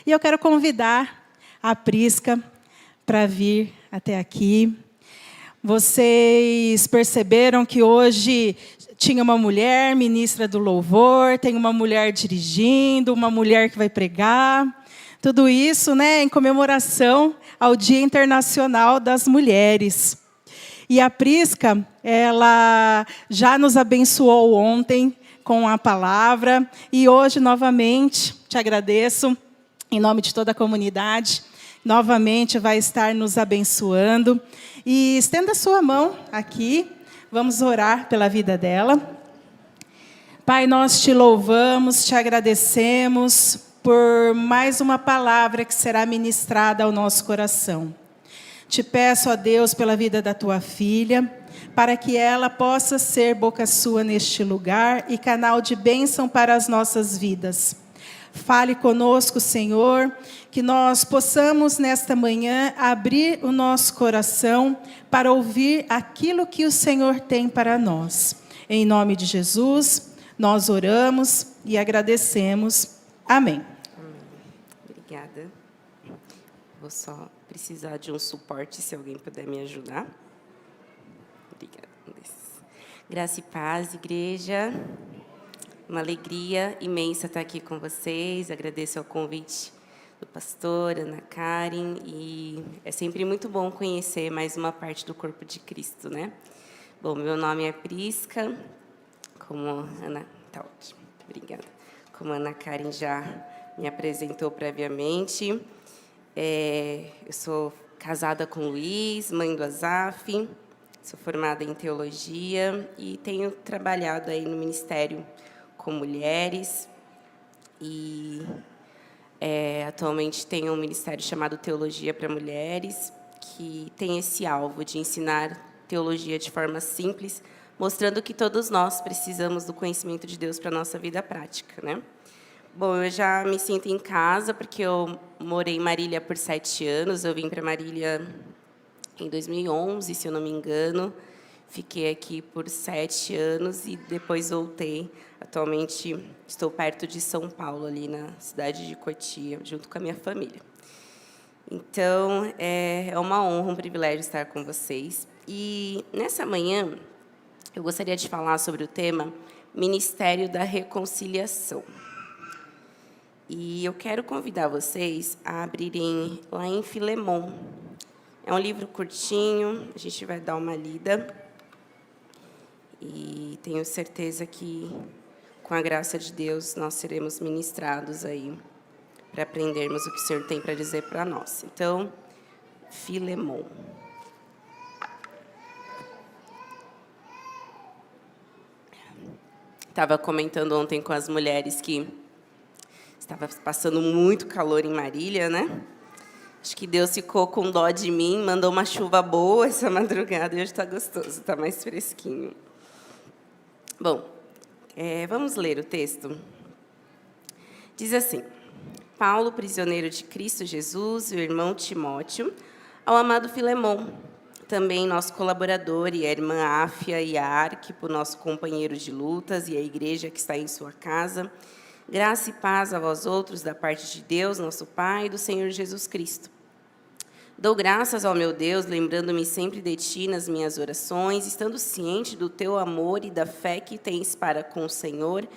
E eu quero convidar a Prisca para vir até aqui. Vocês perceberam que hoje tinha uma mulher ministra do louvor, tem uma mulher dirigindo, uma mulher que vai pregar. Tudo isso, né, em comemoração ao Dia Internacional das Mulheres. E a Prisca, ela já nos abençoou ontem com a palavra. E hoje, novamente, te agradeço, em nome de toda a comunidade, novamente vai estar nos abençoando. E estenda a sua mão aqui, vamos orar pela vida dela. Pai, nós te louvamos, te agradecemos por mais uma palavra que será ministrada ao nosso coração. Te peço, ó Deus, pela vida da tua filha, para que ela possa ser boca sua neste lugar e canal de bênção para as nossas vidas. Fale conosco, Senhor, que nós possamos nesta manhã abrir o nosso coração para ouvir aquilo que o Senhor tem para nós. Em nome de Jesus, nós oramos e agradecemos. Amém. Obrigada. Vou só precisar de um suporte, se alguém puder me ajudar. Obrigada. Graça e paz, igreja. Uma alegria imensa estar aqui com vocês. Agradeço ao convite do pastor, Ana Karen. E é sempre muito bom conhecer mais uma parte do corpo de Cristo, né? Bom, meu nome é Prisca. Como Ana... Tá ótimo. Obrigada. Como a Ana Karen já me apresentou previamente, eu sou casada com o Luiz, mãe do Azaf, sou formada em teologia e tenho trabalhado aí no ministério com mulheres e atualmente tenho um ministério chamado Teologia para Mulheres, que tem esse alvo de ensinar teologia de forma simples, mostrando que todos nós precisamos do conhecimento de Deus para a nossa vida prática, né? Bom, eu já me sinto em casa, porque eu morei em Marília por 7 anos. Eu vim para Marília em 2011, se eu não me engano. Fiquei aqui por 7 anos e depois voltei. Atualmente, estou perto de São Paulo, ali na cidade de Cotia, junto com a minha família. Então, é uma honra, um privilégio estar com vocês. E, nessa manhã, eu gostaria de falar sobre o tema Ministério da Reconciliação. E eu quero convidar vocês a abrirem lá em Filemon. É um livro curtinho, a gente vai dar uma lida. E tenho certeza que, com a graça de Deus, nós seremos ministrados aí para aprendermos o que o Senhor tem para dizer para nós. Então, Filemon. Estava comentando ontem com as mulheres que estava passando muito calor em Marília, né? Acho que Deus ficou com dó de mim, mandou uma chuva boa essa madrugada e hoje está gostoso, está mais fresquinho. Bom, vamos ler o texto. Diz assim: Paulo, prisioneiro de Cristo Jesus, e o irmão Timóteo, ao amado Filemon, também nosso colaborador, e a irmã Áfia e a Arquipo, nosso companheiro de lutas, e a igreja que está em sua casa, graça e paz a vós outros, da parte de Deus, nosso Pai, e do Senhor Jesus Cristo. Dou graças ao meu Deus, lembrando-me sempre de ti nas minhas orações, estando ciente do teu amor e da fé que tens para com o Senhor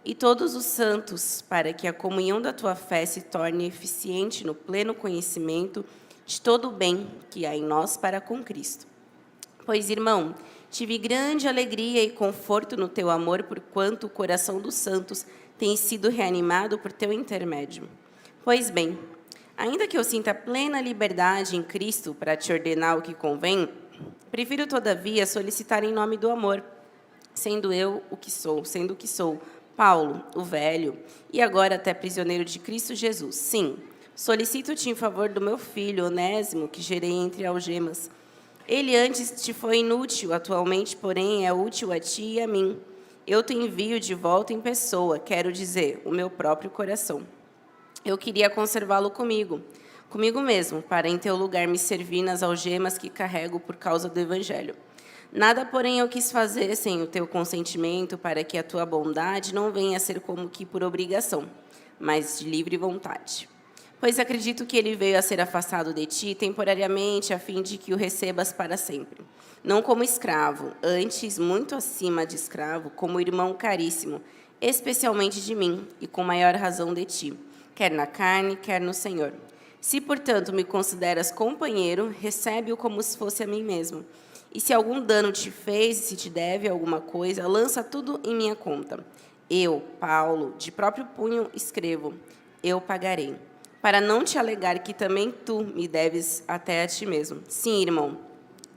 e todos os santos, para que a comunhão da tua fé se torne eficiente no pleno conhecimento de todo o bem que há em nós para com Cristo. Pois, irmão, tive grande alegria e conforto no teu amor, porquanto o coração dos santos tem sido reanimado por teu intermédio. Pois bem, ainda que eu sinta plena liberdade em Cristo para te ordenar o que convém, prefiro, todavia, solicitar em nome do amor, sendo o que sou, Paulo, o velho, e agora até prisioneiro de Cristo Jesus. Sim, solicito-te em favor do meu filho, Onésimo, que gerei entre algemas. Ele antes te foi inútil, atualmente, porém, é útil a ti e a mim. Eu te envio de volta em pessoa, quero dizer, o meu próprio coração. Eu queria conservá-lo comigo mesmo, para em teu lugar me servir nas algemas que carrego por causa do Evangelho. Nada, porém, eu quis fazer sem o teu consentimento, para que a tua bondade não venha a ser como que por obrigação, mas de livre vontade. Pois acredito que ele veio a ser afastado de ti temporariamente, a fim de que o recebas para sempre. Não como escravo, antes, muito acima de escravo, como irmão caríssimo, especialmente de mim, e com maior razão de ti, quer na carne, quer no Senhor. Se, portanto, me consideras companheiro, recebe-o como se fosse a mim mesmo. E se algum dano te fez, e se te deve alguma coisa, lança tudo em minha conta. Eu, Paulo, de próprio punho escrevo, eu pagarei. Para não te alegar que também tu me deves até a ti mesmo. Sim, irmão,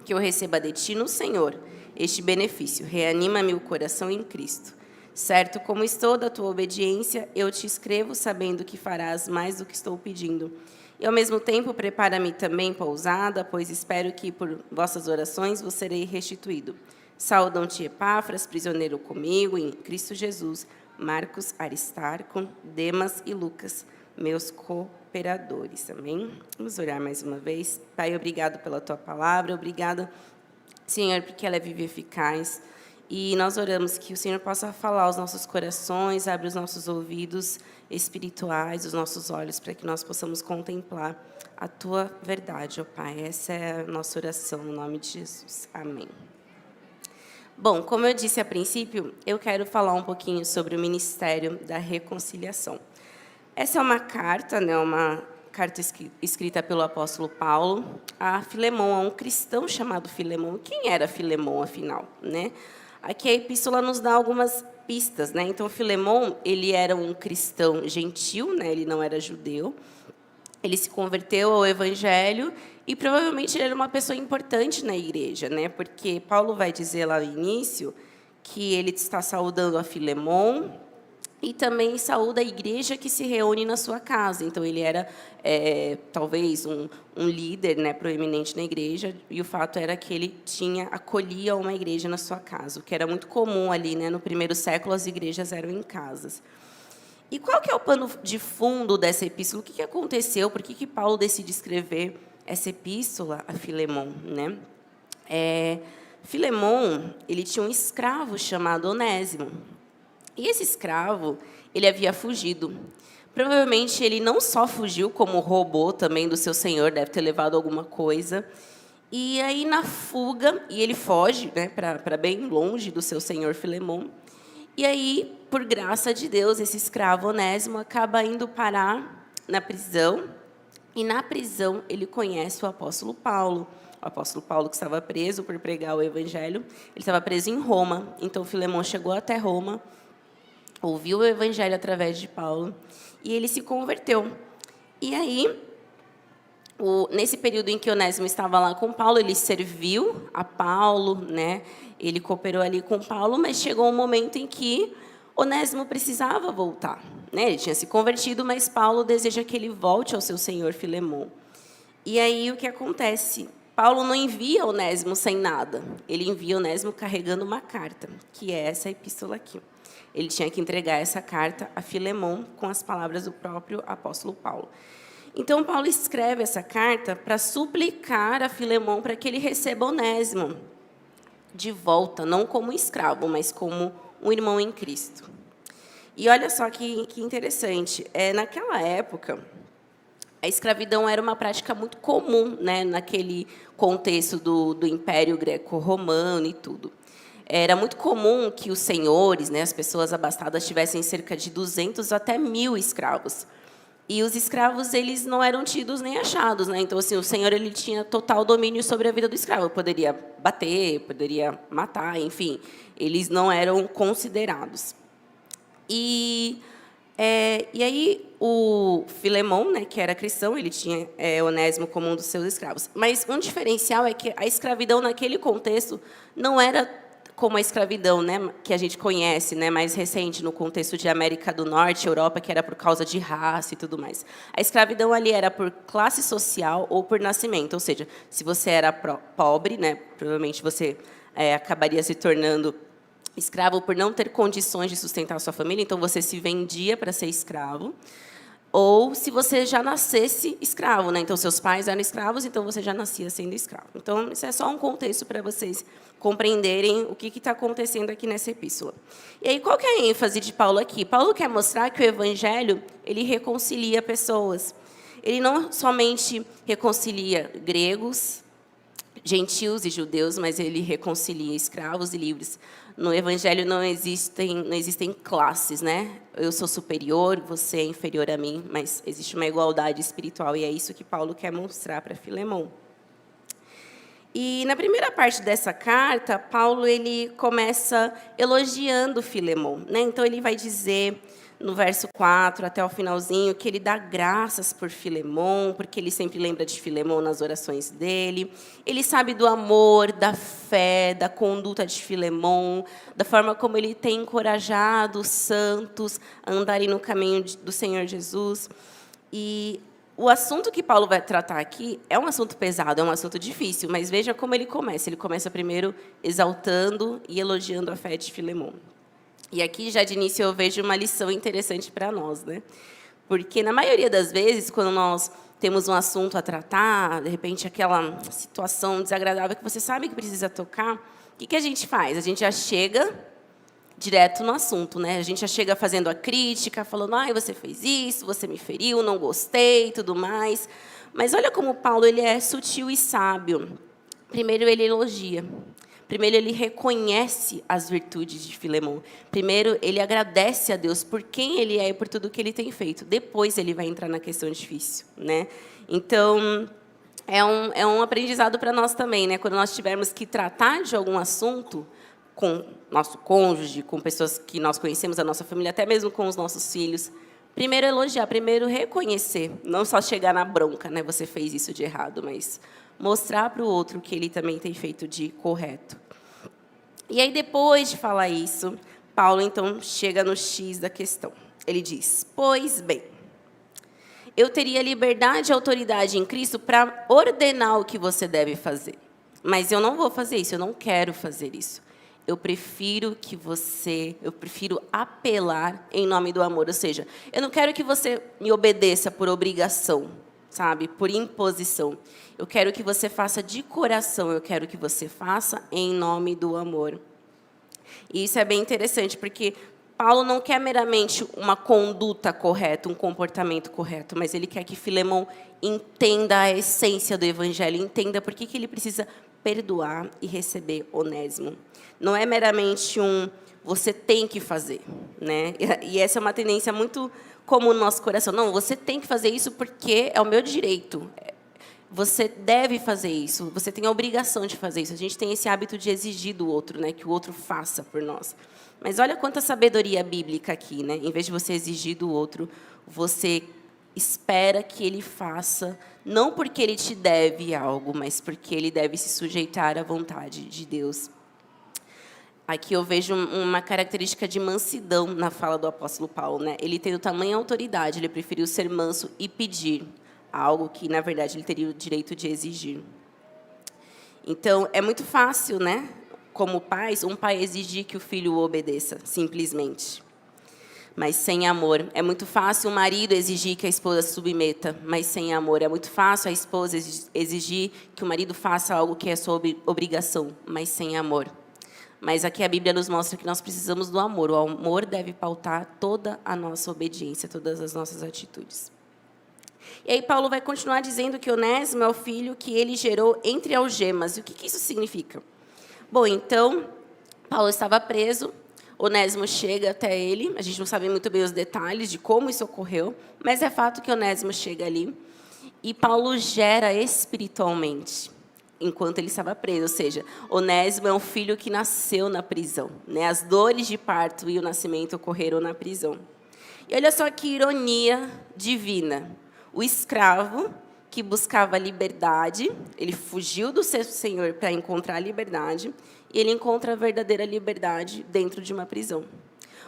que eu receba de ti no Senhor este benefício. Reanima-me o coração em Cristo. Certo como estou da tua obediência, eu te escrevo sabendo que farás mais do que estou pedindo. E, ao mesmo tempo, prepara-me também pousada, pois espero que, por vossas orações, vos serei restituído. Saudam-te Epáfras, prisioneiro comigo, em Cristo Jesus, Marcos, Aristarco, Demas e Lucas, meus cooperadores. Amém? Vamos orar mais uma vez. Pai, obrigado pela tua palavra, obrigado, Senhor, porque ela é viva e eficaz. E nós oramos que o Senhor possa falar aos nossos corações, abre os nossos ouvidos espirituais, os nossos olhos, para que nós possamos contemplar a tua verdade, ó Pai. Essa é a nossa oração, no nome de Jesus. Amém. Bom, como eu disse a princípio, eu quero falar um pouquinho sobre o Ministério da Reconciliação. Essa é uma carta, né, uma carta escrita pelo apóstolo Paulo a Filemão, a um cristão chamado Filemão. Quem era Filemão, afinal, né? Aqui a epístola nos dá algumas pistas, né? Então, Filemão, ele era um cristão gentil, né? Ele não era judeu. Ele se converteu ao evangelho e provavelmente ele era uma pessoa importante na igreja, né? Porque Paulo vai dizer lá no início que ele está saudando a Filemão e também saúda a igreja que se reúne na sua casa. Então, ele era, talvez, um líder, né, proeminente na igreja, e o fato era que ele acolhia uma igreja na sua casa, o que era muito comum ali, né, no primeiro século, as igrejas eram em casas. E qual que é o pano de fundo dessa epístola? O que aconteceu? Por que Paulo decide escrever essa epístola a Filemão, né? Filemão, ele tinha um escravo chamado Onésimo. E esse escravo, ele havia fugido. Provavelmente, ele não só fugiu, como roubou também do seu senhor, deve ter levado alguma coisa. E aí, na fuga, e ele foge, né, para bem longe do seu senhor Filemão. E aí, por graça de Deus, esse escravo Onésimo acaba indo parar na prisão. E na prisão, ele conhece o apóstolo Paulo. O apóstolo Paulo, que estava preso por pregar o evangelho, ele estava preso em Roma. Então, Filemão chegou até Roma, ouviu o evangelho através de Paulo, e ele se converteu. E aí, nesse período em que Onésimo estava lá com Paulo, ele serviu a Paulo, né? Ele cooperou ali com Paulo, mas chegou um momento em que Onésimo precisava voltar, né? Ele tinha se convertido, mas Paulo deseja que ele volte ao seu senhor Filemão. E aí, o que acontece? Paulo não envia Onésimo sem nada. Ele envia Onésimo carregando uma carta, que é essa epístola aqui. Ele tinha que entregar essa carta a Filemão com as palavras do próprio apóstolo Paulo. Então, Paulo escreve essa carta para suplicar a Filemão para que ele receba Onésimo de volta, não como escravo, mas como um irmão em Cristo. E olha só que interessante. Naquela época, a escravidão era uma prática muito comum, né, naquele contexto do Império Greco-Romano e tudo. Era muito comum que os senhores, né, as pessoas abastadas, tivessem cerca de 200 até 1.000 escravos. E os escravos, eles não eram tidos nem achados, né? Então, assim, o senhor, ele tinha total domínio sobre a vida do escravo. Poderia bater, poderia matar, enfim. Eles não eram considerados. E aí, o Filemão, né, que era cristão, ele tinha Onésimo como um dos seus escravos. Mas um diferencial é que a escravidão, naquele contexto, não era como a escravidão, né, que a gente conhece, né, mais recente, no contexto de América do Norte, Europa, que era por causa de raça e tudo mais. A escravidão ali era por classe social ou por nascimento, ou seja, se você era pobre, né, provavelmente você acabaria se tornando escravo por não ter condições de sustentar a sua família, então você se vendia para ser escravo. Ou se você já nascesse escravo, né? Então, seus pais eram escravos, então você já nascia sendo escravo. Então, isso é só um contexto para vocês compreenderem o que está acontecendo aqui nessa epístola. E aí, qual que é a ênfase de Paulo aqui? Paulo quer mostrar que o evangelho, ele reconcilia pessoas. ele não somente reconcilia gregos, gentios e judeus, mas ele reconcilia escravos e livres. No Evangelho não existem classes, né? Eu sou superior, você é inferior a mim, mas existe uma igualdade espiritual, e é isso que Paulo quer mostrar para Filemão. E na primeira parte dessa carta, Paulo ele começa elogiando Filemão, né? Então ele vai dizer no verso 4 até o finalzinho que ele dá graças por Filemão, porque ele sempre lembra de Filemão nas orações dele. Ele sabe do amor, da fé, da conduta de Filemão, da forma como ele tem encorajado os santos a andarem no caminho do Senhor Jesus. E o assunto que Paulo vai tratar aqui é um assunto pesado, é um assunto difícil, mas veja como ele começa. Ele começa primeiro exaltando e elogiando a fé de Filemão. E aqui, já de início, eu vejo uma lição interessante para nós, né? Porque, na maioria das vezes, quando nós temos um assunto a tratar, de repente, aquela situação desagradável que você sabe que precisa tocar, o que a gente faz? A gente já chega direto no assunto, né? A gente já chega fazendo a crítica, falando, você fez isso, você me feriu, não gostei, tudo mais. Mas olha como Paulo ele é sutil e sábio. Primeiro, ele elogia. Primeiro, ele reconhece as virtudes de Filemão. Primeiro, ele agradece a Deus por quem ele é e por tudo que ele tem feito. Depois, ele vai entrar na questão difícil, né? Então, é um aprendizado para nós também, né? Quando nós tivermos que tratar de algum assunto com nosso cônjuge, com pessoas que nós conhecemos, a nossa família, até mesmo com os nossos filhos. Primeiro elogiar, primeiro reconhecer, não só chegar na bronca, né? Você fez isso de errado, mas mostrar para o outro que ele também tem feito de correto. E aí, depois de falar isso, Paulo, então, chega no X da questão. Ele diz, pois bem, eu teria liberdade e autoridade em Cristo para ordenar o que você deve fazer. Mas eu não vou fazer isso, eu não quero fazer isso. Eu prefiro apelar em nome do amor. Ou seja, eu não quero que você me obedeça por obrigação, sabe? Por imposição. Eu quero que você faça de coração, eu quero que você faça em nome do amor. E isso é bem interessante, porque Paulo não quer meramente uma conduta correta, um comportamento correto, mas ele quer que Filemão entenda a essência do Evangelho, entenda por que ele precisa perdoar e receber Onésimo. Não é meramente você tem que fazer, né? E essa é uma tendência muito comum no nosso coração. Não, você tem que fazer isso porque é o meu direito. Você deve fazer isso, você tem a obrigação de fazer isso. A gente tem esse hábito de exigir do outro, né? Que o outro faça por nós. Mas olha quanta sabedoria bíblica aqui, né? Em vez de você exigir do outro, você espera que ele faça, não porque ele te deve algo, mas porque ele deve se sujeitar à vontade de Deus. Aqui eu vejo uma característica de mansidão na fala do apóstolo Paulo, né? Ele tem o tamanho e a autoridade, ele preferiu ser manso e pedir algo que, na verdade, ele teria o direito de exigir. Então, é muito fácil, né? Como pais, um pai exigir que o filho o obedeça, simplesmente. Mas sem amor. É muito fácil o marido exigir que a esposa se submeta, mas sem amor. É muito fácil a esposa exigir que o marido faça algo que é sua obrigação, mas sem amor. Mas aqui a Bíblia nos mostra que nós precisamos do amor. O amor deve pautar toda a nossa obediência, todas as nossas atitudes. E aí Paulo vai continuar dizendo que Onésimo é o filho que ele gerou entre algemas. E o que isso significa? Bom, então, Paulo estava preso, Onésimo chega até ele, a gente não sabe muito bem os detalhes de como isso ocorreu, mas é fato que Onésimo chega ali e Paulo gera espiritualmente, enquanto ele estava preso. Ou seja, Onésimo é um filho que nasceu na prisão, né? As dores de parto e o nascimento ocorreram na prisão. E olha só que ironia divina. O escravo que buscava liberdade, ele fugiu do seu senhor para encontrar a liberdade, e ele encontra a verdadeira liberdade dentro de uma prisão.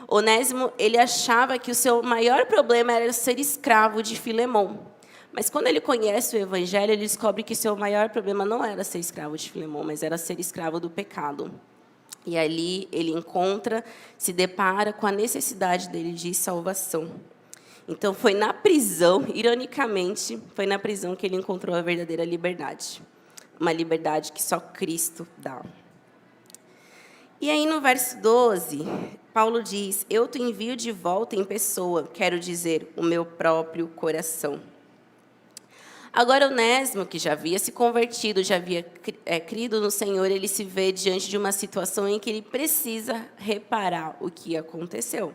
Onésimo, ele achava que o seu maior problema era ser escravo de Filemão. Mas quando ele conhece o Evangelho, ele descobre que seu maior problema não era ser escravo de Filemão, mas era ser escravo do pecado. E ali ele se depara com a necessidade dele de salvação. Então, foi na prisão, ironicamente, foi na prisão que ele encontrou a verdadeira liberdade. Uma liberdade que só Cristo dá. E aí, no verso 12, Paulo diz, eu te envio de volta em pessoa, quero dizer, o meu próprio coração. Agora, Onésimo, que já havia se convertido, já havia crido no Senhor, ele se vê diante de uma situação em que ele precisa reparar o que aconteceu.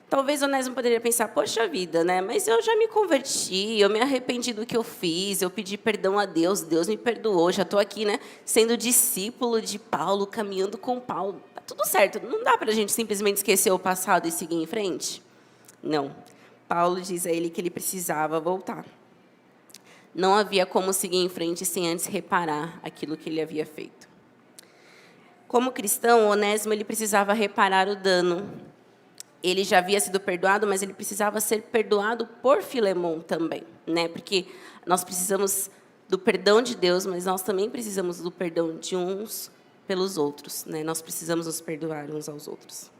Talvez Onésimo poderia pensar, poxa vida, né? Mas eu já me converti, eu me arrependi do que eu fiz, eu pedi perdão a Deus, Deus me perdoou, já estou aqui, né, sendo discípulo de Paulo, caminhando com Paulo. Tá tudo certo, não dá para a gente simplesmente esquecer o passado e seguir em frente? Não. Paulo diz a ele que ele precisava voltar. Não havia como seguir em frente sem antes reparar aquilo que ele havia feito. Como cristão, Onésimo ele precisava reparar o dano. Ele já havia sido perdoado, mas ele precisava ser perdoado por Filemão também, né? Porque nós precisamos do perdão de Deus, mas nós também precisamos do perdão de uns pelos outros, né? Nós precisamos nos perdoar uns aos outros.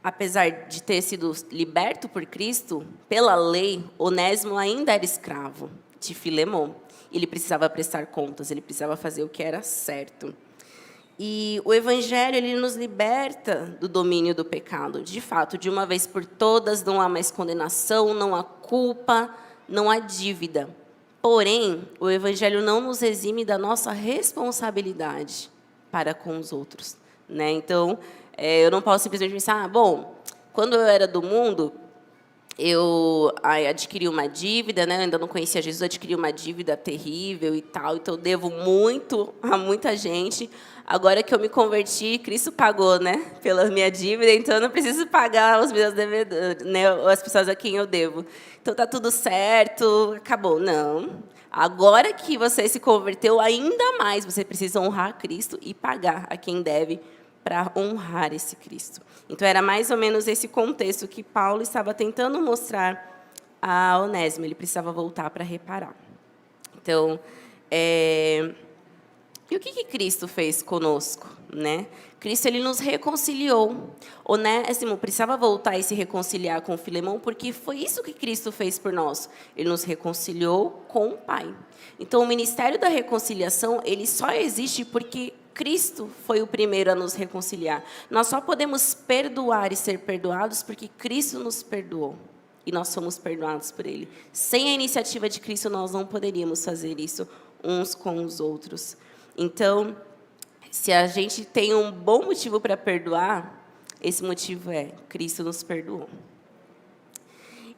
Apesar de ter sido liberto por Cristo, pela lei, Onésimo ainda era escravo de Filemão. Ele precisava prestar contas, ele precisava fazer o que era certo. E o Evangelho ele nos liberta do domínio do pecado. De fato, de uma vez por todas, não há mais condenação, não há culpa, não há dívida. Porém, o Evangelho não nos exime da nossa responsabilidade para com os outros, né? Então, eu não posso simplesmente pensar, bom, quando eu era do mundo, eu adquiri uma dívida, né? Eu ainda não conhecia Jesus, adquiri uma dívida terrível e tal, então eu devo muito a muita gente. Agora que eu me converti, Cristo pagou, né, pela minha dívida, então eu não preciso pagar os meus devedores, né, as pessoas a quem eu devo. Então tá tudo certo, acabou. Não. Agora que você se converteu, ainda mais você precisa honrar Cristo e pagar a quem deve para honrar esse Cristo. Então era mais ou menos esse contexto que Paulo estava tentando mostrar a Onésimo. Ele precisava voltar para reparar. Então, e o que Cristo fez conosco, né? Cristo ele nos reconciliou. Onésimo precisava voltar e se reconciliar com Filemão, porque foi isso que Cristo fez por nós. Ele nos reconciliou com o Pai. Então, o ministério da reconciliação, ele só existe porque Cristo foi o primeiro a nos reconciliar. Nós só podemos perdoar e ser perdoados porque Cristo nos perdoou. E nós somos perdoados por Ele. Sem a iniciativa de Cristo, nós não poderíamos fazer isso uns com os outros. Então, se a gente tem um bom motivo para perdoar, esse motivo é Cristo nos perdoou.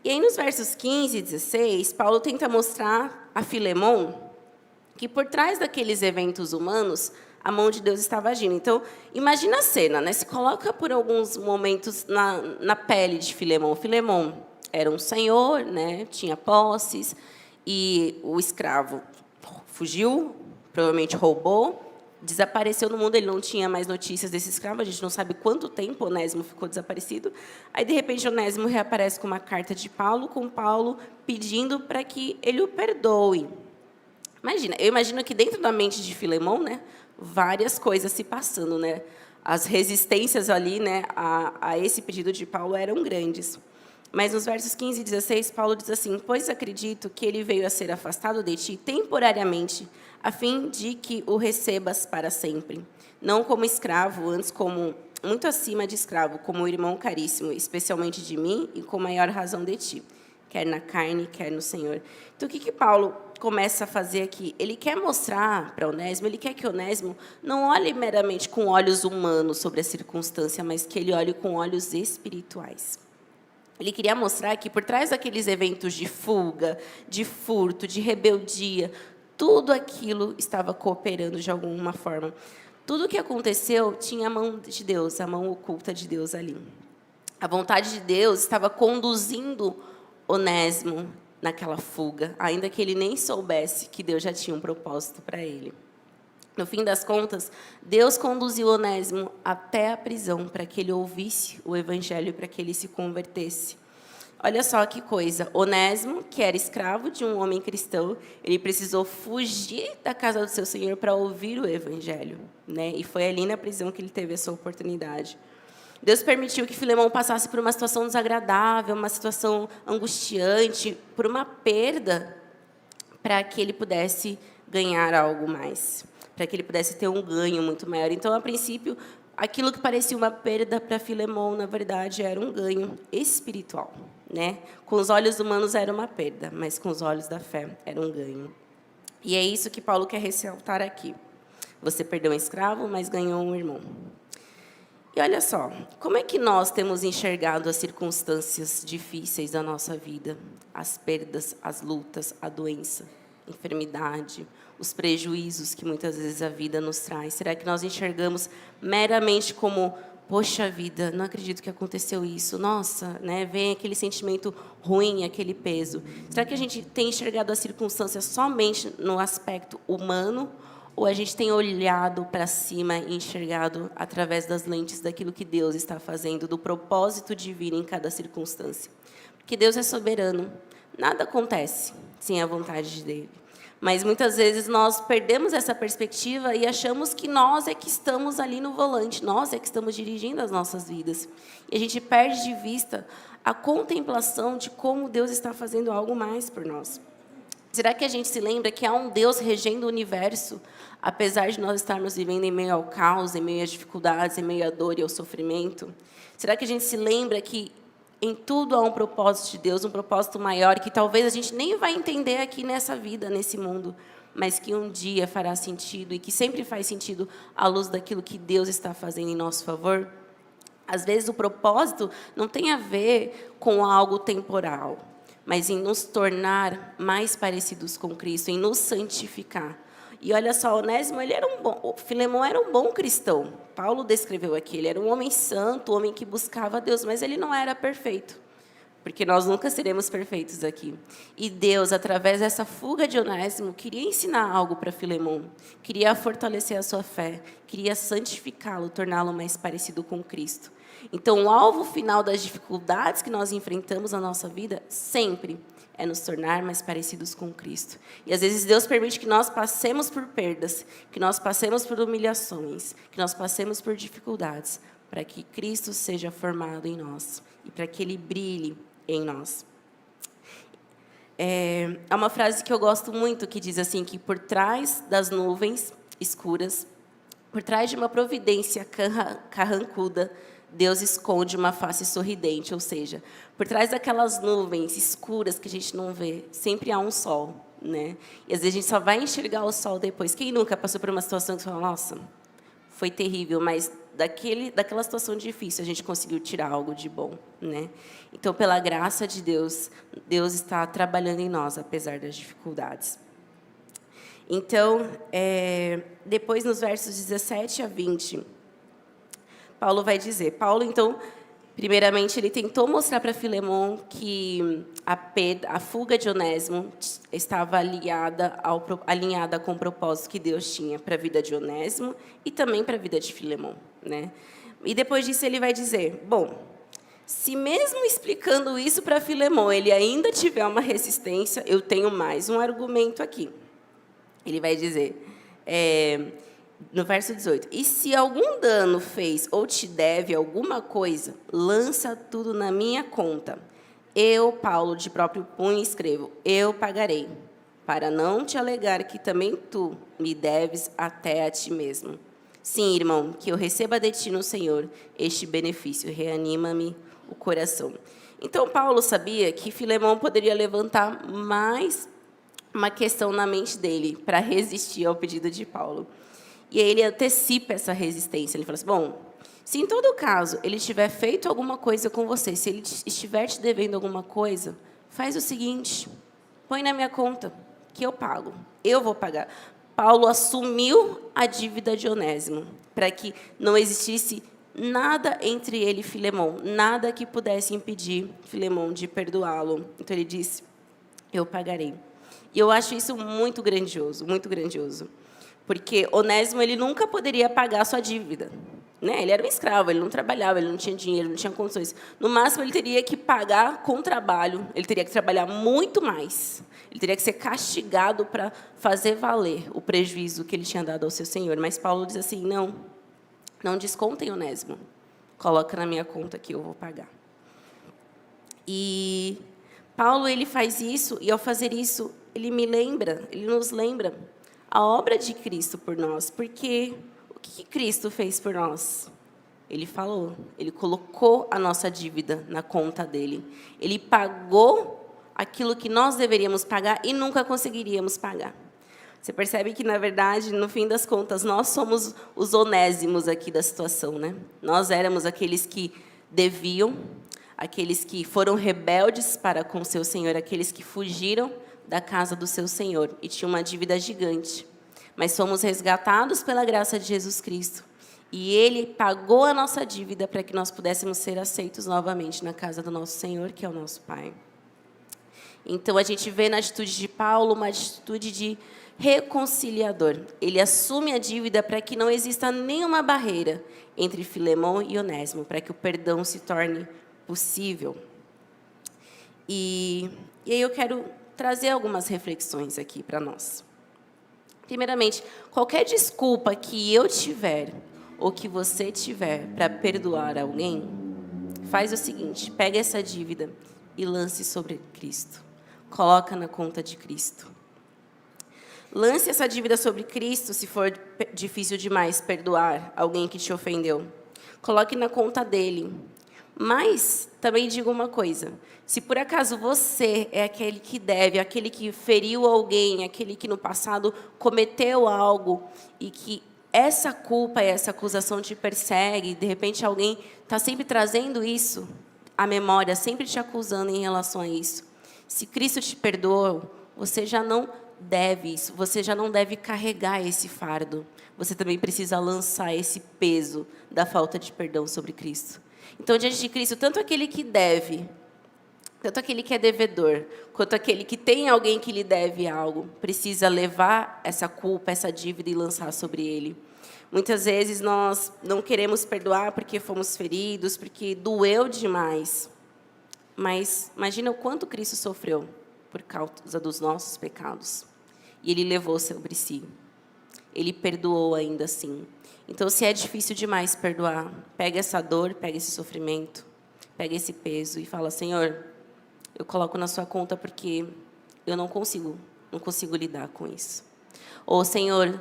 E aí, nos versos 15 e 16, Paulo tenta mostrar a Filemão que por trás daqueles eventos humanos, a mão de Deus estava agindo. Então, imagina a cena, né? Se coloca por alguns momentos na pele de Filemão. Filemão era um senhor, né? Tinha posses, e o escravo fugiu, provavelmente roubou, desapareceu no mundo, ele não tinha mais notícias desse escravo, a gente não sabe quanto tempo Onésimo ficou desaparecido. Aí, de repente, Onésimo reaparece com uma carta de Paulo, com Paulo pedindo para que ele o perdoe. Eu imagino que dentro da mente de Filemão, né, várias coisas se passando, né? As resistências ali, né, a esse pedido de Paulo eram grandes. Mas nos versos 15 e 16, Paulo diz assim: pois acredito que ele veio a ser afastado de ti temporariamente, a fim de que o recebas para sempre. Não como escravo, antes como muito acima de escravo, como um irmão caríssimo, especialmente de mim e com maior razão de ti, quer na carne, quer no Senhor. Então, o que Paulo começa a fazer aqui? Ele quer mostrar para Onésimo, ele quer que Onésimo não olhe meramente com olhos humanos sobre a circunstância, mas que ele olhe com olhos espirituais. Ele queria mostrar que por trás daqueles eventos de fuga, de furto, de rebeldia, tudo aquilo estava cooperando de alguma forma. Tudo o que aconteceu tinha a mão de Deus, a mão oculta de Deus ali. A vontade de Deus estava conduzindo Onésimo naquela fuga, ainda que ele nem soubesse que Deus já tinha um propósito para ele. No fim das contas, Deus conduziu Onésimo até a prisão para que ele ouvisse o Evangelho, para que ele se convertesse. Olha só que coisa, Onésimo, que era escravo de um homem cristão, ele precisou fugir da casa do seu Senhor para ouvir o Evangelho, né? E foi ali na prisão que ele teve essa oportunidade. Deus permitiu que Filemão passasse por uma situação desagradável, uma situação angustiante, por uma perda, para que ele pudesse ganhar algo mais, para que ele pudesse ter um ganho muito maior. Então, a princípio, aquilo que parecia uma perda para Filemon, na verdade, era um ganho espiritual, né? Com os olhos humanos era uma perda, mas com os olhos da fé era um ganho. E é isso que Paulo quer ressaltar aqui. Você perdeu um escravo, mas ganhou um irmão. E olha só, como é que nós temos enxergado as circunstâncias difíceis da nossa vida? As perdas, as lutas, a doença, a enfermidade, os prejuízos que muitas vezes a vida nos traz. Será que nós enxergamos meramente como, poxa vida, não acredito que aconteceu isso, nossa, né? Vem aquele sentimento ruim, aquele peso. Será que a gente tem enxergado as circunstâncias somente no aspecto humano? Ou a gente tem olhado para cima e enxergado através das lentes daquilo que Deus está fazendo, do propósito divino em cada circunstância? Porque Deus é soberano. Nada acontece sem a vontade dele. Mas muitas vezes nós perdemos essa perspectiva e achamos que nós é que estamos ali no volante, nós é que estamos dirigindo as nossas vidas. E a gente perde de vista a contemplação de como Deus está fazendo algo mais por nós. Será que a gente se lembra que há um Deus regendo o universo, apesar de nós estarmos vivendo em meio ao caos, em meio às dificuldades, em meio à dor e ao sofrimento? Será que a gente se lembra que em tudo há um propósito de Deus, um propósito maior, que talvez a gente nem vai entender aqui nessa vida, nesse mundo, mas que um dia fará sentido e que sempre faz sentido à luz daquilo que Deus está fazendo em nosso favor? Às vezes o propósito não tem a ver com algo temporal, mas em nos tornar mais parecidos com Cristo, em nos santificar. E olha só, Onésimo, Filemon era um bom cristão. Paulo descreveu aqui, ele era um homem santo, um homem que buscava Deus, mas ele não era perfeito, porque nós nunca seremos perfeitos aqui. E Deus, através dessa fuga de Onésimo, queria ensinar algo para Filemon, queria fortalecer a sua fé, queria santificá-lo, torná-lo mais parecido com Cristo. Então, o alvo final das dificuldades que nós enfrentamos na nossa vida sempre é nos tornar mais parecidos com Cristo. E às vezes Deus permite que nós passemos por perdas, que nós passemos por humilhações, que nós passemos por dificuldades, para que Cristo seja formado em nós e para que Ele brilhe em nós. Há uma frase que eu gosto muito que diz assim, que por trás das nuvens escuras, por trás de uma providência carrancuda, Deus esconde uma face sorridente, ou seja, por trás daquelas nuvens escuras que a gente não vê, sempre há um sol, né? E às vezes a gente só vai enxergar o sol depois. Quem nunca passou por uma situação que você fala, nossa, foi terrível, mas daquela situação difícil a gente conseguiu tirar algo de bom, né? Então, pela graça de Deus, Deus está trabalhando em nós, apesar das dificuldades. Então, depois nos versos 17 a 20, Paulo vai dizer, então, primeiramente, ele tentou mostrar para Filemon que a fuga de Onésimo estava alinhada com o propósito que Deus tinha para a vida de Onésimo e também para a vida de Filemon, né? E depois disso ele vai dizer, bom, se mesmo explicando isso para Filemon, ele ainda tiver uma resistência, eu tenho mais um argumento aqui. Ele vai dizer, no verso 18, e se algum dano fez ou te deve alguma coisa, lança tudo na minha conta. Eu, Paulo, de próprio punho escrevo, eu pagarei, para não te alegar que também tu me deves até a ti mesmo. Sim, irmão, que eu receba de ti no Senhor este benefício, reanima-me o coração. Então, Paulo sabia que Filemon poderia levantar mais uma questão na mente dele para resistir ao pedido de Paulo. E aí ele antecipa essa resistência. Ele fala assim, bom, se em todo caso ele tiver feito alguma coisa com você, se ele estiver te devendo alguma coisa, faz o seguinte, põe na minha conta, que eu pago, eu vou pagar. Paulo assumiu a dívida de Onésimo, para que não existisse nada entre ele e Filemon, nada que pudesse impedir Filemon de perdoá-lo. Então ele disse, eu pagarei. E eu acho isso muito grandioso, muito grandioso. Porque Onésimo ele nunca poderia pagar a sua dívida, né? Ele era um escravo, ele não trabalhava, ele não tinha dinheiro, não tinha condições. No máximo, ele teria que pagar com trabalho, ele teria que trabalhar muito mais. Ele teria que ser castigado para fazer valer o prejuízo que ele tinha dado ao seu senhor. Mas Paulo diz assim, não descontem Onésimo, coloca na minha conta que eu vou pagar. E Paulo ele faz isso, e ao fazer isso, ele nos lembra a obra de Cristo por nós, porque o que Cristo fez por nós? Ele falou, ele colocou a nossa dívida na conta dele. Ele pagou aquilo que nós deveríamos pagar e nunca conseguiríamos pagar. Você percebe que, na verdade, no fim das contas, nós somos os onésimos aqui da situação, né? Nós éramos aqueles que deviam, aqueles que foram rebeldes para com o seu Senhor, aqueles que fugiram da casa do seu Senhor e tinham uma dívida gigante. Mas fomos resgatados pela graça de Jesus Cristo. E Ele pagou a nossa dívida para que nós pudéssemos ser aceitos novamente na casa do nosso Senhor, que é o nosso Pai. Então, a gente vê na atitude de Paulo uma atitude de reconciliador. Ele assume a dívida para que não exista nenhuma barreira entre Filemão e Onésimo, para que o perdão se torne possível. E aí eu quero trazer algumas reflexões aqui para nós. Primeiramente, qualquer desculpa que eu tiver ou que você tiver para perdoar alguém, faz o seguinte, pega essa dívida e lance sobre Cristo. Coloca na conta de Cristo. Lance essa dívida sobre Cristo se for difícil demais perdoar alguém que te ofendeu. Coloque na conta dele. Mas também digo uma coisa, se por acaso você é aquele que deve, aquele que feriu alguém, aquele que no passado cometeu algo e que essa culpa e essa acusação te persegue, de repente alguém está sempre trazendo isso à memória, sempre te acusando em relação a isso. Se Cristo te perdoou, você já não deve isso, você já não deve carregar esse fardo. Você também precisa lançar esse peso da falta de perdão sobre Cristo. Então, diante de Cristo, tanto aquele que deve, tanto aquele que é devedor, quanto aquele que tem alguém que lhe deve algo, precisa levar essa culpa, essa dívida e lançar sobre ele. Muitas vezes nós não queremos perdoar porque fomos feridos, porque doeu demais. Mas imagina o quanto Cristo sofreu por causa dos nossos pecados. E Ele levou sobre si. Ele perdoou ainda assim. Então, se é difícil demais perdoar, pega essa dor, pega esse sofrimento, pega esse peso e fala, Senhor, eu coloco na sua conta porque eu não consigo lidar com isso. Ou, Senhor,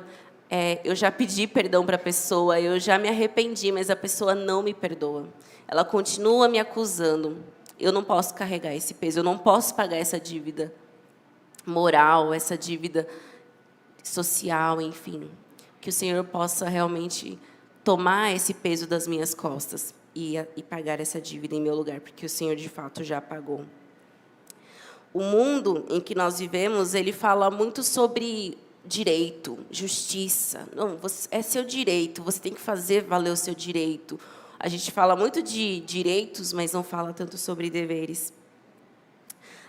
eu já pedi perdão para a pessoa, eu já me arrependi, mas a pessoa não me perdoa. Ela continua me acusando. Eu não posso carregar esse peso, eu não posso pagar essa dívida moral, essa dívida social, enfim. Que o Senhor possa realmente tomar esse peso das minhas costas e pagar essa dívida em meu lugar, porque o Senhor, de fato, já pagou. O mundo em que nós vivemos, ele fala muito sobre direito, justiça. Não, é seu direito, você tem que fazer valer o seu direito. A gente fala muito de direitos, mas não fala tanto sobre deveres.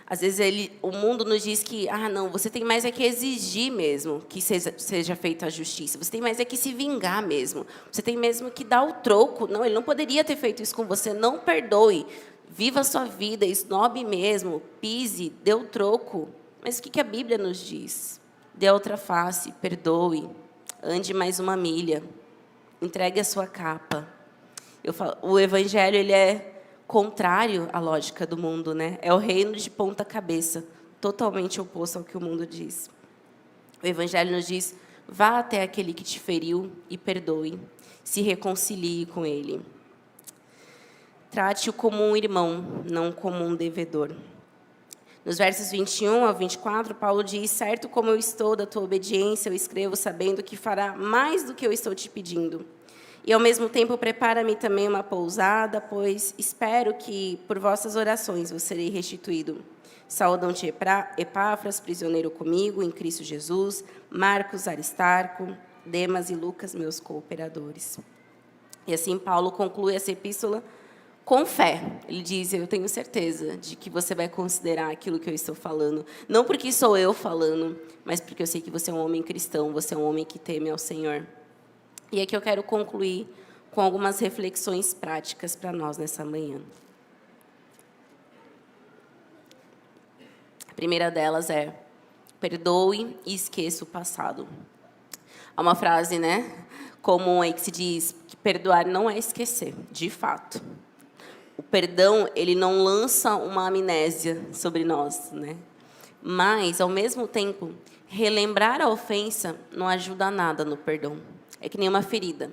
Às vezes o mundo nos diz que, não, você tem mais é que exigir mesmo que seja feita a justiça. Você tem mais é que se vingar mesmo. Você tem mesmo que dar o troco. Não, ele não poderia ter feito isso com você. Não perdoe. Viva a sua vida, esnobe mesmo, pise, dê o troco. Mas o que a Bíblia nos diz? Dê outra face, perdoe, ande mais uma milha, entregue a sua capa. O Evangelho ele é contrário à lógica do mundo, né? É o reino de ponta cabeça, totalmente oposto ao que o mundo diz. O Evangelho nos diz, vá até aquele que te feriu e perdoe, se reconcilie com ele. Trate-o como um irmão, não como um devedor. Nos versos 21 ao 24, Paulo diz, certo como eu estou da tua obediência, eu escrevo sabendo que fará mais do que eu estou te pedindo. E, ao mesmo tempo, prepara-me também uma pousada, pois espero que, por vossas orações, eu serei restituído. Saúdam-te Epáfras, prisioneiro comigo, em Cristo Jesus, Marcos, Aristarco, Demas e Lucas, meus cooperadores. E assim, Paulo conclui essa epístola com fé. Ele diz, eu tenho certeza de que você vai considerar aquilo que eu estou falando. Não porque sou eu falando, mas porque eu sei que você é um homem cristão, você é um homem que teme ao Senhor. E aqui eu quero concluir com algumas reflexões práticas para nós nessa manhã. A primeira delas é, perdoe e esqueça o passado. Há uma frase, comum aí que se diz que perdoar não é esquecer, de fato. O perdão, ele não lança uma amnésia sobre nós, Mas, ao mesmo tempo, relembrar a ofensa não ajuda nada no perdão. É que nem uma ferida.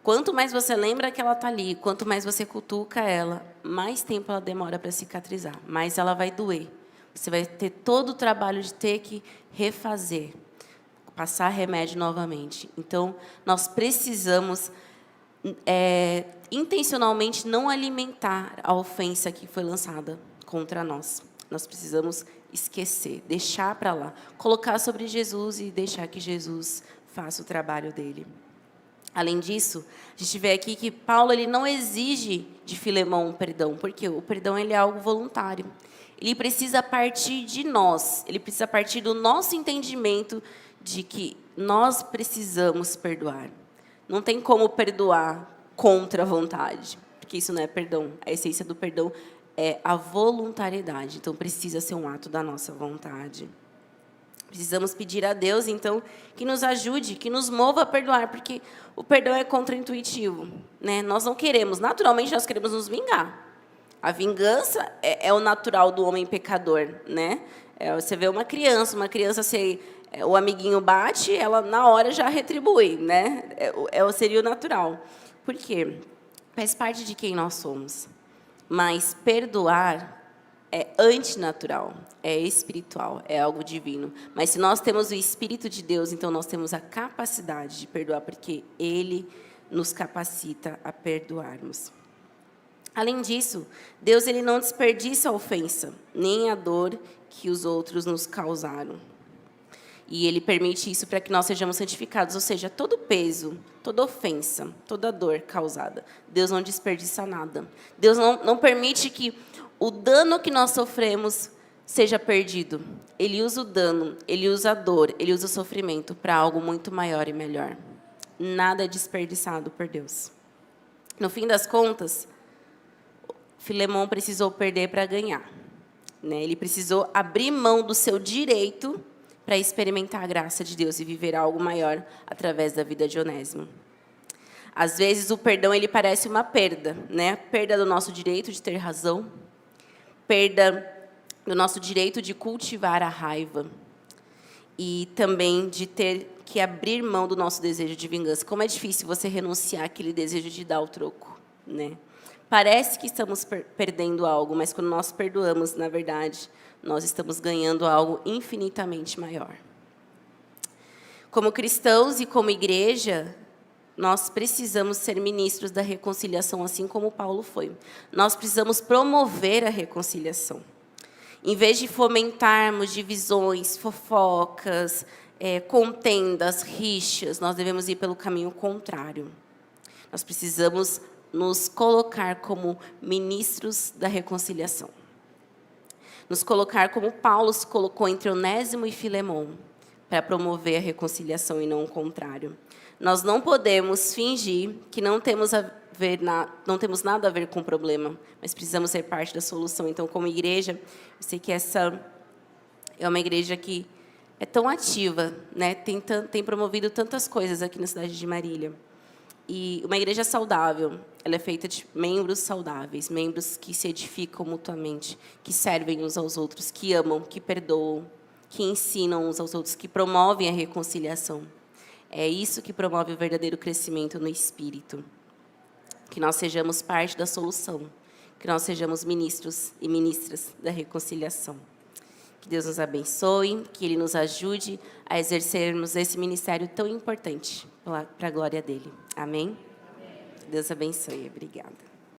Quanto mais você lembra que ela está ali, quanto mais você cutuca ela, mais tempo ela demora para cicatrizar, mais ela vai doer. Você vai ter todo o trabalho de ter que refazer, passar remédio novamente. Então, nós precisamos intencionalmente não alimentar a ofensa que foi lançada contra nós. Nós precisamos esquecer, deixar para lá, colocar sobre Jesus e deixar que Jesus faça o trabalho dele. Além disso, a gente vê aqui que Paulo ele não exige de Filemão um perdão, porque o perdão ele é algo voluntário. Ele precisa partir de nós, ele precisa partir do nosso entendimento de que nós precisamos perdoar. Não tem como perdoar contra a vontade, porque isso não é perdão. A essência do perdão é a voluntariedade, então precisa ser um ato da nossa vontade. Precisamos pedir a Deus, então, que nos ajude, que nos mova a perdoar, porque o perdão é contraintuitivo, né? Nós não queremos, naturalmente nós queremos nos vingar. A vingança é o natural do homem pecador, né? Você vê uma criança o amiguinho bate, ela na hora já retribui, né? Seria o natural. Por quê? Faz parte de quem nós somos. Mas perdoar é antinatural, é espiritual, é algo divino. Mas se nós temos o Espírito de Deus, então nós temos a capacidade de perdoar, porque Ele nos capacita a perdoarmos. Além disso, Deus ele não desperdiça a ofensa, nem a dor que os outros nos causaram. E Ele permite isso para que nós sejamos santificados, ou seja, todo peso, toda ofensa, toda dor causada, Deus não desperdiça nada. Deus não permite que o dano que nós sofremos seja perdido. Ele usa o dano, Ele usa a dor, Ele usa o sofrimento para algo muito maior e melhor. Nada é desperdiçado por Deus. No fim das contas, Filemão precisou perder para ganhar, né? Ele precisou abrir mão do seu direito para experimentar a graça de Deus e viver algo maior através da vida de Onésimo. Às vezes, o perdão ele parece uma perda, né? Perda do nosso direito de ter razão, perda do nosso direito de cultivar a raiva e também de ter que abrir mão do nosso desejo de vingança. Como é difícil você renunciar àquele desejo de dar o troco, né? Parece que estamos perdendo algo, mas quando nós perdoamos, na verdade, nós estamos ganhando algo infinitamente maior. Como cristãos e como igreja, nós precisamos ser ministros da reconciliação, assim como Paulo foi. Nós precisamos promover a reconciliação. Em vez de fomentarmos divisões, fofocas, contendas, rixas, nós devemos ir pelo caminho contrário. Nós precisamos nos colocar como ministros da reconciliação. Nos colocar como Paulo se colocou entre Onésimo e Filemão, para promover a reconciliação e não o contrário. Nós não podemos fingir que não temos nada a ver com o problema, mas precisamos ser parte da solução. Então, como igreja, eu sei que essa é uma igreja que é tão ativa, né? Tem promovido tantas coisas aqui na cidade de Marília. E uma igreja saudável, ela é feita de membros saudáveis, membros que se edificam mutuamente, que servem uns aos outros, que amam, que perdoam, que ensinam uns aos outros, que promovem a reconciliação. É isso que promove o verdadeiro crescimento no Espírito. Que nós sejamos parte da solução, que nós sejamos ministros e ministras da reconciliação. Que Deus nos abençoe, que Ele nos ajude a exercermos esse ministério tão importante para a glória dEle. Amém? Amém. Deus abençoe. Obrigada.